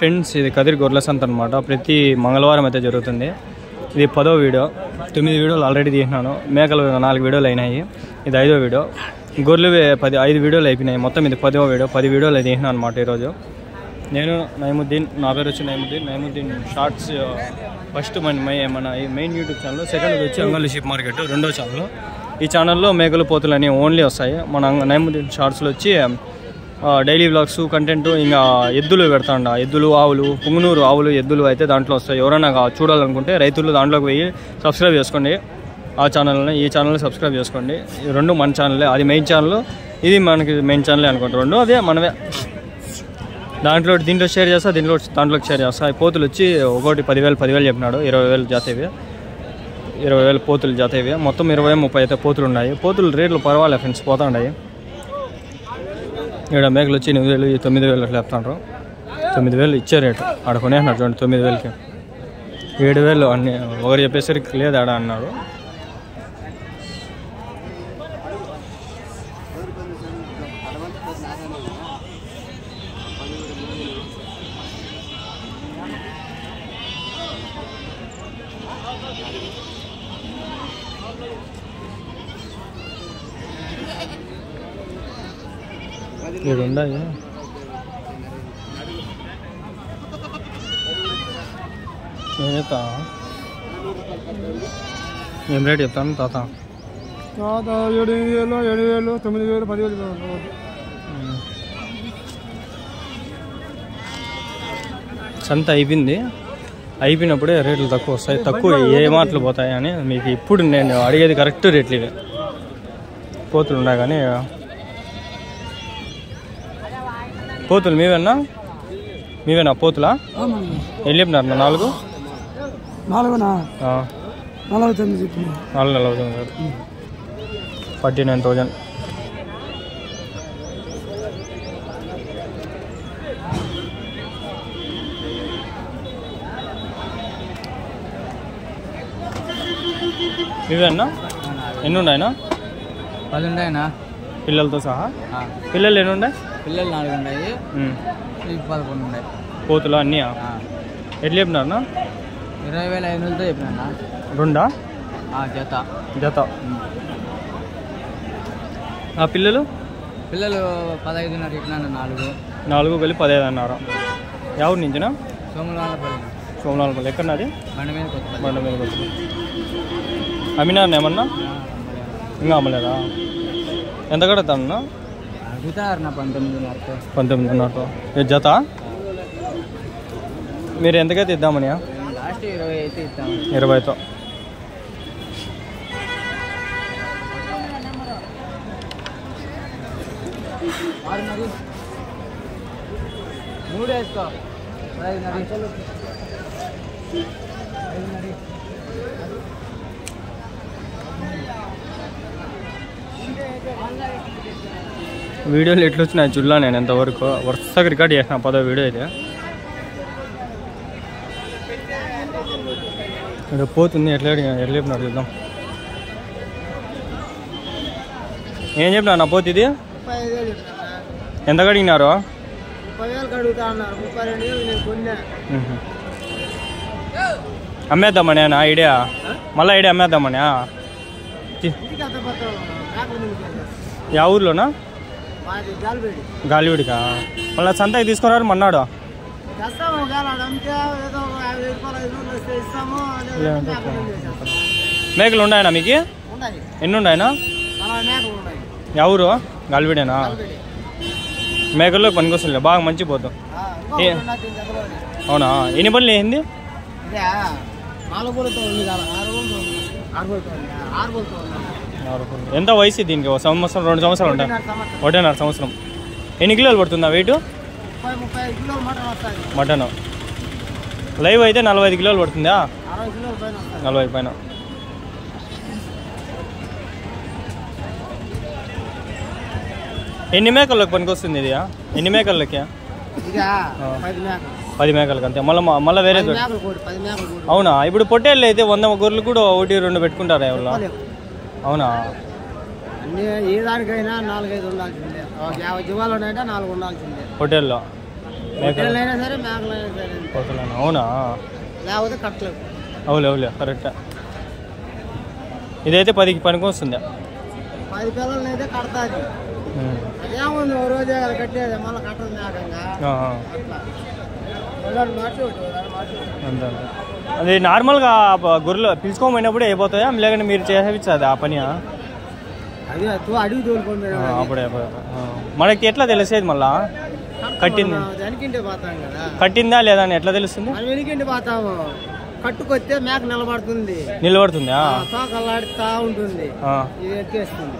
Friends, ఇది కదిరి గొర్రెల సంత అనమాట. ప్రతి మంగళవారం అయితే జరుగుతుంది. ఇది 10వ వీడియో. 9 వీడియోలు ఆల్రెడీ తీసినాను. మేకలు 4 వీడియోలు అయినాయి. ఇది 5వ వీడియో. గొర్రెలు 5 వీడియోలు అయిపోయినాయి. మొత్తం ఇది 10వ వీడియో. 10 వీడియోలు అయితే తీసినాను అనమాట ఈరోజు. నేను నయముద్దీన్, నా పేరు వచ్చి నయముద్దీన్ షార్ట్స్. ఫస్ట్ మన మెయిన్ యూట్యూబ్ ఛానల్. సెకండ్ వచ్చి అంగళ్ళు షీప్ మార్కెట్, రెండో ఛానల్. ఈ ఛానల్లో మేకలు పోతులు అని ఓన్లీ వస్తాయి. మన నయముద్దీన్ షార్ట్స్లో వచ్చి డైలీ వ్లాగ్స్ కంటెంట్, ఇంకా ఎద్దులు పెడతాండ. ఎద్దులు, ఆవులు, పుంగనూరు ఆవులు, ఎద్దులు అయితే దాంట్లో వస్తాయి. ఎవరైనా చూడాలనుకుంటే రైతులు దాంట్లోకి పోయి సబ్స్క్రైబ్ చేసుకోండి. ఆ ఛానల్ని, ఈ ఛానల్ని సబ్స్క్రైబ్ చేసుకోండి. ఈ రెండు మన ఛానలే. అది మెయిన్ ఛానల్, ఇది మనకి మెయిన్ ఛానలే అనుకుంటా. రెండు అదే మనమే. దీంట్లో షేర్ చేస్తా, దాంట్లోకి షేర్ చేస్తా. ఈ పోతులు వచ్చి ఒకటి 10,000 చెప్పినాడు. 20,000 జాతీవి, 20,000 పోతులు జాతీవి. మొత్తం 20-30 అయితే పోతులు ఉన్నాయి. పోతులు రేట్లు పర్వాలేదు ఫ్రెండ్స్, పోతా ఉన్నాయి. ఇక్కడ మేకలు వచ్చి 8,000, 9,000 అట్లా చెప్తాండ్రు. 9,000 ఇచ్చే రేటు. ఆడ కొనేసినారు చూడండి 9,000కి. 7,000 అన్ని ఒకరు చెప్పేసరికి లేదు ఆడ అన్నాడు. ఇక్కడ ఉన్నాయి. ఏం రేట్ చెప్తాను తాత? 7,000, 7,000, 9,000, 10,000. సంత అయిపోయింది. అయిపోయినప్పుడే రేట్లు తక్కువ వస్తాయి. తక్కువ ఏ మాటలు పోతాయి అని మీకు ఇప్పుడు నేను అడిగేది కరెక్ట్ రేట్లు ఇవి. పోతులు ఉన్నాయి కానీ పోతులు మీవేనా పోతులా? ఎన్ని చెప్పినారు? 4 49,000. మీవేనా? ఎన్ని ఉన్నాయినా? 10 ఉన్నాయినా పిల్లలతో సహా. పిల్లలు ఎన్ని ఉన్నాయి? పిల్లలు 4 ఉన్నాయి. 11 ఉన్నాయి పోతులు అన్నీ. ఎట్లా చెప్పినారనా? 20,500తో చెప్పినా. రెండా జత. ఆ పిల్లలు 15,500 చెప్పినాను. 4 కలిపి 15 అన్నారు. ఎవరి నుంచినా? సోమనాలపల్లి. ఎక్కడన్నది? బండ మీద కొత్త. అమ్మినారని ఏమన్నా? ఇంకా అమ్మలేదా? ఎంత కడతాను? 19,500 జత. మీరు ఎంతకైతే ఇద్దామని? 20తో. వీడియోలు ఎట్లా వచ్చినాయి చూడలా. నేను ఎంతవరకు వరుసగా రికార్డ్ చేసిన 10వ వీడియో అయితే. ఇక్కడ పోతుంది. ఎట్లా చెప్పినారు చూద్దాం. ఏం చెప్పినా నా పోతు ఇది? ఎంత అడిగినారు? అమ్మేద్దామని నా ఐడియా. మళ్ళీ ఐడియా అమ్మేద్దామని. యా ఊర్లోనా? గాలివీడికా? మళ్ళీ సంతకి తీసుకున్నారు మన్నాడు. మేకలు ఉన్నాయనా మీకు? ఎన్ని ఉన్నాయనా? ఎవరు? గాలివీడేనా? మేకల్లో పనికొస్తుంది. బాగా మంచి పోతాం. అవునా? ఎన్ని పనులు ఏంది? ఎంత వయసు దీనికి? 1 సంవత్సరం 2 సంవత్సరాలు ఉంటాయి. 1.5 సంవత్సరం. ఎన్ని కిలోలు పడుతుందా వెయిట్? మటన్ లైవ్ అయితే 45 కిలోలు పడుతుందా? 40 పైన. ఎన్ని మేకల్లోకి పనికి వస్తుంది ఇది? ఎన్ని మేకల్లోకి? 10 మేకలకి అంతే. మళ్ళీ వేరే? అవునా? ఇప్పుడు పొట్టేళ్ళు అయితే 100 గొర్రెలు కూడా 1-2 పెట్టుకుంటారా ఎవరు? అవునా? ఏ దానికైనా 4-5 ఉండాల్సిందే. 50 జీవాలు ఉన్నాయంటే 4 ఉండాల్సిందే. హోటల్లో మేకలైనా సరే మేకలైనా సరే పోతులేనా? అవునా? లేకపోతే కట్టలేదు. అవులే కరెక్ట్. ఇదైతే 10కి పనికి వస్తుంది. 10 పిల్లలని అయితే కడతాది. అదేముంది ఓ రోజే కదా కట్టేది, మళ్ళీ కట్టదు మేకంగా. అంతే. అది నార్మల్గా గొర్రెలు పిలుచుకోమైనప్పుడు అయిపోతాయా, లేకుంటే మీరు చేసేది ఆ పని? అది అడిగి తోలుకోండి అప్పుడే. మనకి ఎట్లా తెలిసేది మళ్ళా కట్టింది పోతాం కదా, కట్టిందా లేదా అని ఎట్లా తెలుస్తుంది? మనం వెనుకండి పోతాము, కట్టుకొస్తే మేక నిలబడుతుందా? తోకలాడుతా ఉంటుంది, ఇది ఎక్కేస్తుంది.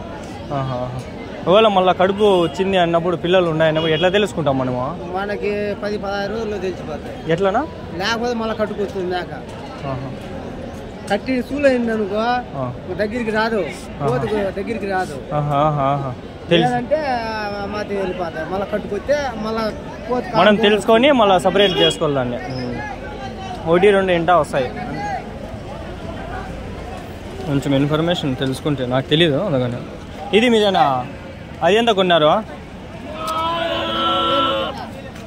ఒకవేళ మళ్ళీ కడుపు వచ్చింది అన్నప్పుడు, పిల్లలు ఉన్నాయన్నప్పుడు ఎట్లా తెలుసుకుంటాం మనము? మనకి 10-16 రోజుల్లో తెలిసిపోతాయి. ఎట్లనా? లేకపోతే మళ్ళీ కట్టుకొస్తుంది మేక. కట్టి సూలు అయింది అనుకో దగ్గరికి రాదు, దగ్గరికి రాదు. లేదంటే మాది వెళ్ళిపోతాయి. మళ్ళీ కట్టుకొస్తే మళ్ళీ మనం తెలుసుకొని మళ్ళీ సపరేట్ చేసుకోవాలి దాన్ని. 1-2 ఇంటా వస్తాయి. కొంచెం ఇన్ఫర్మేషన్ తెలుసుకుంటే, నాకు తెలీదు అందుకని. ఇది మీదేనా? అది ఎంత కొన్నారు?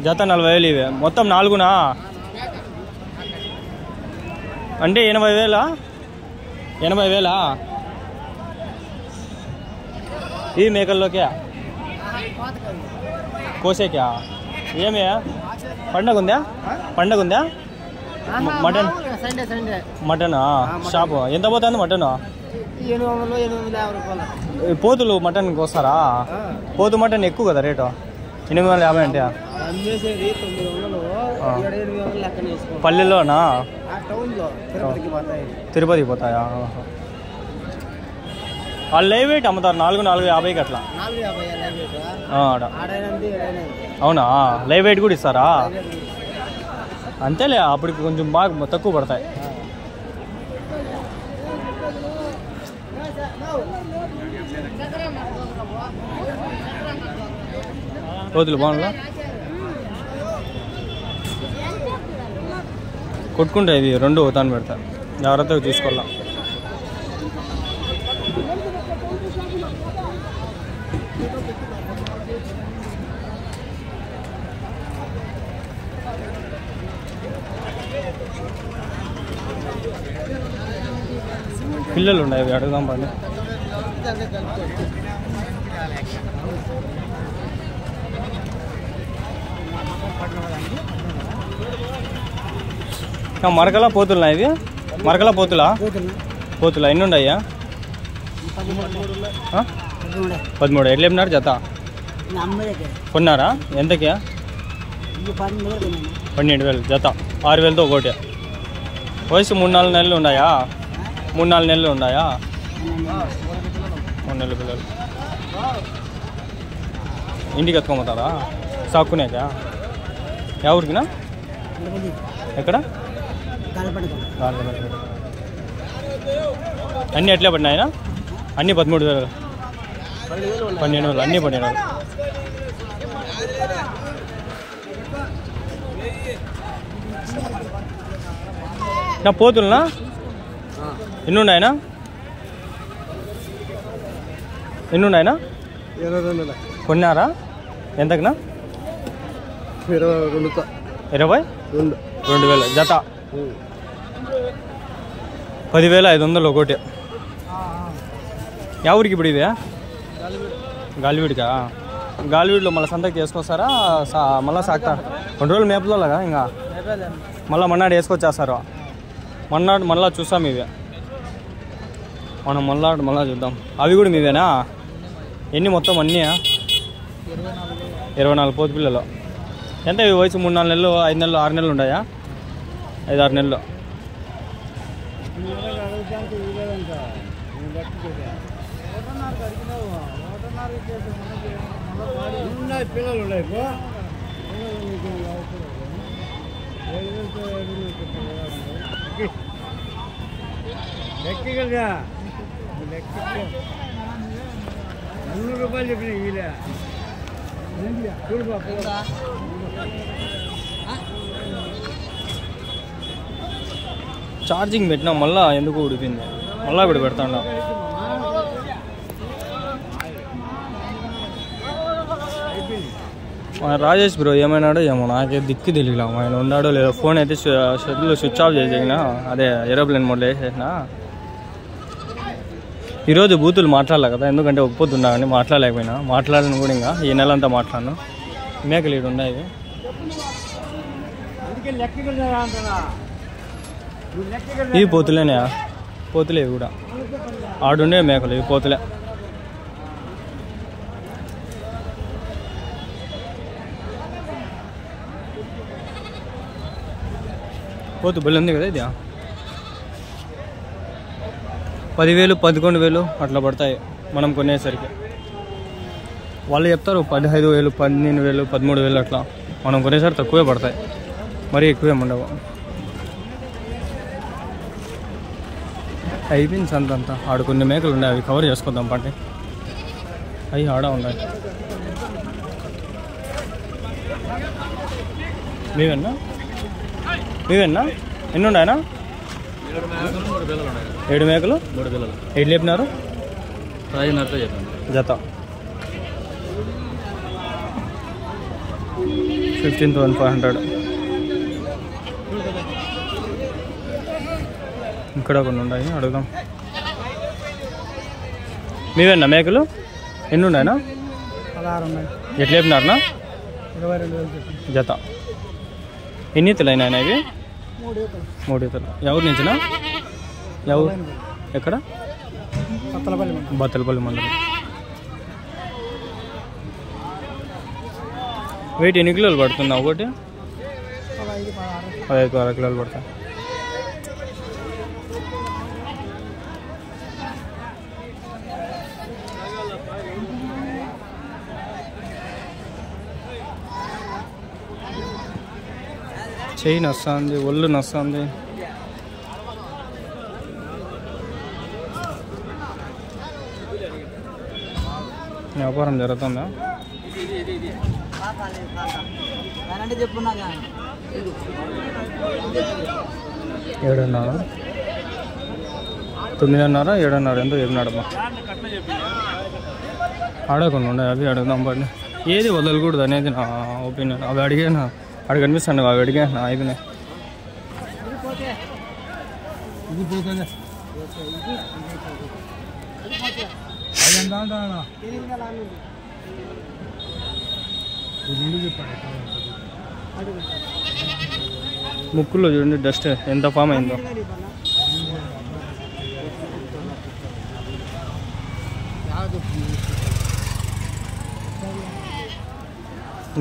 జత 40,000 ఇవే. మొత్తం 4 అంటే 80,000? 80,000 ఈ మేకల్లోకే కోసేకా? ఏమి పండగ ఉందా? మటన్ షాపు ఎంత పోతుంది మటన్? 850 రూపాయలు. పోతులు మటన్ కోస్తారా? పోతు మటన్ ఎక్కువ కదా రేటు, 850 అంటే. పల్లెల్లోనా? తిరుపతికి పోతాయా? వాళ్ళు లైవ్ వెయిట్ అమ్ముతారు 450కి అట్లా. అవునా? లైవ్ వెయిట్ కూడా ఇస్తారా? అంతేలే, అప్పటికి కొంచెం బాగా తక్కువ పడతాయి. కోతులు బాగుందా? కొట్టుకుంటాయి ఇవి 2 అవుతాను పెడతా, జాగ్రత్తగా చూసుకోవాలా. పిల్లలు ఉన్నాయి, అడుగుదాం పని. మరకలా పోతులా ఇవి? మరకలా పోతులా ఎన్ని ఉన్నాయా? 13. ఎట్లా చెప్పినారు జత? కొన్నారా? ఎంతకి? 12,000 జత. 6,000తో ఒకటి. వయసు 3-4 నెలలు ఉన్నాయా? 3-4 నెలలు ఉన్నాయా? 3 నెలల పిల్లలు. ఇంటికి ఎత్తుకోమంటారా సాక్కునేక? ఎవరికినా? ఎక్కడ? అన్నీ ఎట్లా పడినాయనా? అన్నీ 13,000, 12,000, అన్నీ 12,000. నా పోతులనా ఎన్ని ఉన్నాయనా? 22. కొన్నారా? ఎంతకునా? 22,000 జత. 10,500 ఒకటి. ఎవరికి ఇప్పుడు ఇదే? గాలివీడికా? గాలివీడిలో మళ్ళీ సంతకి చేసుకొస్తారా? మళ్ళీ సాగుతారు 2 రోజులు మేపుదోలాగా, ఇంకా మళ్ళీ మన్నాడు వేసుకొచ్చేస్తారు. మళ్ళీ చూస్తాం ఇవి, మనం మళ్ళీ చూద్దాం. అవి కూడా మీవేనా? ఎన్ని మొత్తం అన్నీ? 24 పోతు పిల్లలు. ఎంత ఈ వయసు? 3-4 నెలలు, 5 నెలలు, 6 నెలలు ఉన్నాయా? 5-6 నెలలు. పిల్లలు ఉన్నాయి. లెక్కగా 300 రూపాయలు చెప్పిన వీలే చూడు. ఛార్జింగ్ పెట్టినా మళ్ళీ ఎందుకు ఉడిపింది, మళ్ళీ ఇప్పుడు పెడతాను. రాజేష్ బ్రో ఏమైనాడో ఏమో నాకే దిక్కు తెలియలేము. ఆయన ఉన్నాడో లేదో. ఫోన్ అయితే షెడ్యూల్ స్విచ్ ఆఫ్ చేసేసిన, అదే ఏరోప్లేన్ మోడ్లో వేసేసిన. ఈరోజు బూతులు మాట్లాడలే కదా, ఎందుకంటే ఒప్పుతున్నా అని మాట్లాడలేకపోయినా. మాట్లాడను కూడా ఇంకా ఈ నెల అంతా మాట్లాడను. మేకలు ఇటు ఉన్నాయి. ఇవి పోతులేనే, పోతులే ఇవి కూడా. ఆడుండే మేకలు ఇవి పోతులే. పోతు బలి ఉంది కదా ఇది. 10,000 11,000 అట్లా పడతాయి మనం కొనేసరికి. వాళ్ళు చెప్తారు 15,000 12,000 13,000 అట్లా. మనం కొనేసరికి తక్కువే పడతాయి, మరీ ఎక్కువేం ఉండవు. అయిపోయింది సంతంతా. ఆడ కొన్ని మేకలు ఉన్నాయి, అవి కవర్ చేసుకుందాం పండి. అవి ఆడ ఉన్నాయి. మీవేనా ఎన్ని ఉన్నాయనా? 7 మేకలు 3 పిల్లలు. 8 లేపినారు జత. 15,500. ఇక్కడ కొన్ని ఉన్నాయి, అడుగుదాం. మీవేనా మేకలు? ఎన్ని ఉన్నాయనా? 16 ఉన్నాయి. ఎట్లా లేపినారనా? 22,000 జత. ఎన్ని ఈతలు అయినా ఇవి? 3 ఈతలు. ఎవరి నుంచినా? ఎవరు? ఎక్కడ? బత్తలపల్లి మండలం. వెయిట్ ఎన్ని కిలోలు పడుతుందా ఒకటి? 15-16 కిలోలు పడతాయి. చెయ్యి నస్తుంది, ఒళ్ళు నస్తుంది. వ్యాపారం జరుగుతుందా? 7.5 9.5 7.5 ఎంతో చెప్పినాడమ్మా. అడగకుండా ఉండే అవి అడుగుదాం పడి. ఏది వదలకూడదు అనేది నా ఒపీనియన్. అవి అడిగాను, అక్కడ కనిపిస్తాను, అవి అడిగాను. అయిపోయినాయి. ముక్కుల్లో చూడండి డస్ట్ ఎంత ఫామ్ అయిందో.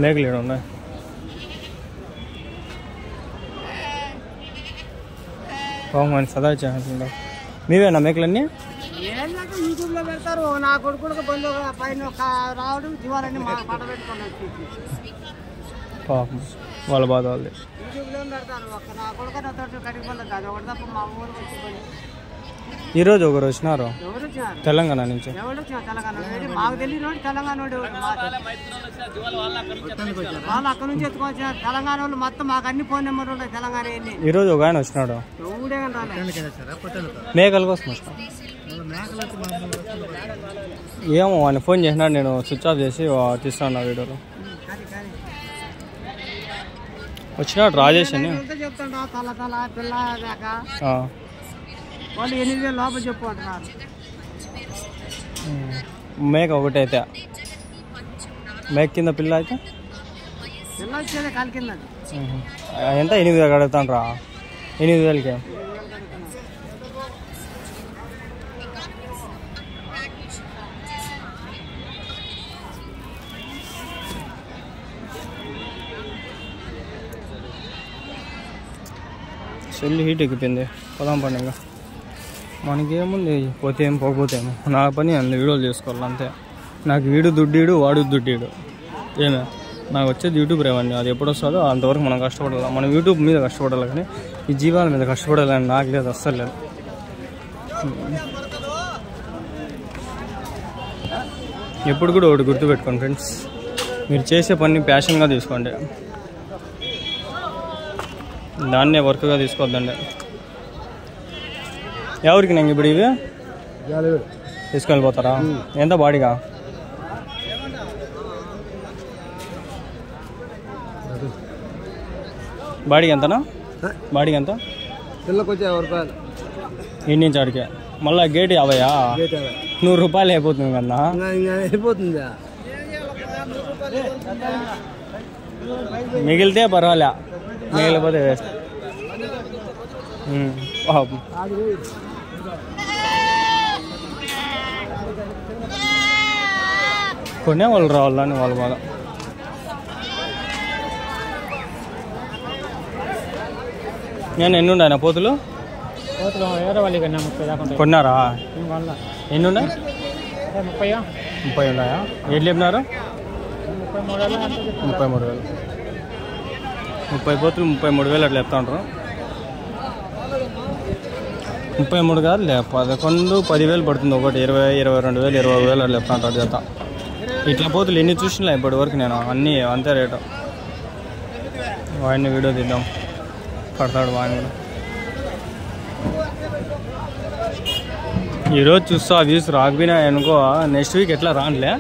మేకలు ఇక్కడ ఉన్నాయి. బాగుంది సదా చేస్తుంటా. మీవేనా మేకలన్నీ? యూట్యూబ్ లో పెడతారు. నా కొడుకు బంధు పైన రావడం జీవాలన్నీ పట పెట్టుకుని పాపం వాళ్ళ బాధ వాళ్ళది. యూట్యూబ్ లో పెడతారు. నా కొడుకు కడిగి బంధు కాదు, ఒకటి తప్ప మా ఊరికి వచ్చి. ఈరోజు ఒకరు వచ్చినారు ఎవరు వచ్చినారు? తెలంగాణ నుంచి. ఎవరు వచ్చినారు తెలంగాణ? మాకు తెలియదు తెలంగాణ వాళ్ళు అక్కడ నుంచి ఎత్తుకొచ్చినారు. తెలంగాణ వాళ్ళు మొత్తం మాకు అన్ని ఫోన్ నెంబర్లు ఉన్నాయి తెలంగాణ. ఈరోజు ఒక ఆయన వచ్చినాడు మేకల కోసం వచ్చిన. ఏమో ఆయన ఫోన్ చేసినాడు, నేను స్విచ్ ఆఫ్ చేసి తీస్తాను ఆ వీడియోలో. వచ్చినాడు రాజేష్ అని చెప్తాడు. తల తల పిల్ల వాళ్ళు 8,000 లోపల చెప్పు అంటున్నారు. మేక ఒకటి అయితే, మేక కింద పిల్ల అయితే పిల్ల వచ్చేది కాలు కింద. ఎంత? 8,000 అడుగుతాను రా. 8,000కి సెల్ హీట్ ఎక్కిపోయింది. పొలం పని ఇంకా మనకేముంది, పోతే ఏం పోకపోతేమో. నా పని అన్ని వీడియోలు చేసుకోవాలి అంతే. నాకు వీడు దుడ్డీడు, వాడు దుడ్డీడు. ఏమే నాకు వచ్చేది యూట్యూబ్ రెవెన్యూ. అది ఎప్పుడు వస్తుందో అంతవరకు మనం కష్టపడాలి. మనం యూట్యూబ్ మీద కష్టపడాలి, కానీ ఈ జీవాల మీద కష్టపడాలని నాకు లేదు, అస్సలు లేదు. ఎప్పుడు కూడా ఒకటి గుర్తుపెట్టుకోండి ఫ్రెండ్స్, మీరు చేసే పని ప్యాషన్గా తీసుకోండి, దాన్నే వర్క్గా తీసుకోవద్దండి. ఎవరికి నేను ఇప్పుడు ఇవి తీసుకొని వెళ్ళిపోతారా? ఎంత బాడీగా? బాడీకి ఎంతనా? బాడీకి ఎంత? పిల్లకి వచ్చి 50 రూపాయలు. ఇంటి నుంచి ఆడికే మళ్ళీ గేట్ 50. 100 రూపాయలు అయిపోతుంది కన్నా. అయిపోతుందా? మిగిలితే పర్వాలే, మిగిలిపోతే వేస్ట్. కొనే వాళ్ళు రావాలని వాళ్ళు బాగా. నేను ఎన్ని ఉన్నాయి పోతులు? కొన్నారా? ఎన్ని ఉన్నాయి? 30 ఉన్నాయా? ఏం లేపినారు? 33,000. 30 పోతులు 33,000 అట్లా చెప్తా ఉంటారు. 33 కాదులే, 11, 10,000 పడుతుంది ఒకటి. 20,000, 22,000, 20,000 అట్లా చెప్తా ఉంటారు జత. ఇట్లా పోతులు ఎన్ని చూసినా ఇప్పటి వరకు నేను, అన్నీ అంతే రేటు. వాడిని వీడియో తీద్దాం, పడతాడు వాడిని కూడా. ఈరోజు చూస్తా వ్యూస్ రాకపోయినా అనుకో, నెక్స్ట్ వీక్ ఎట్లా రానులే.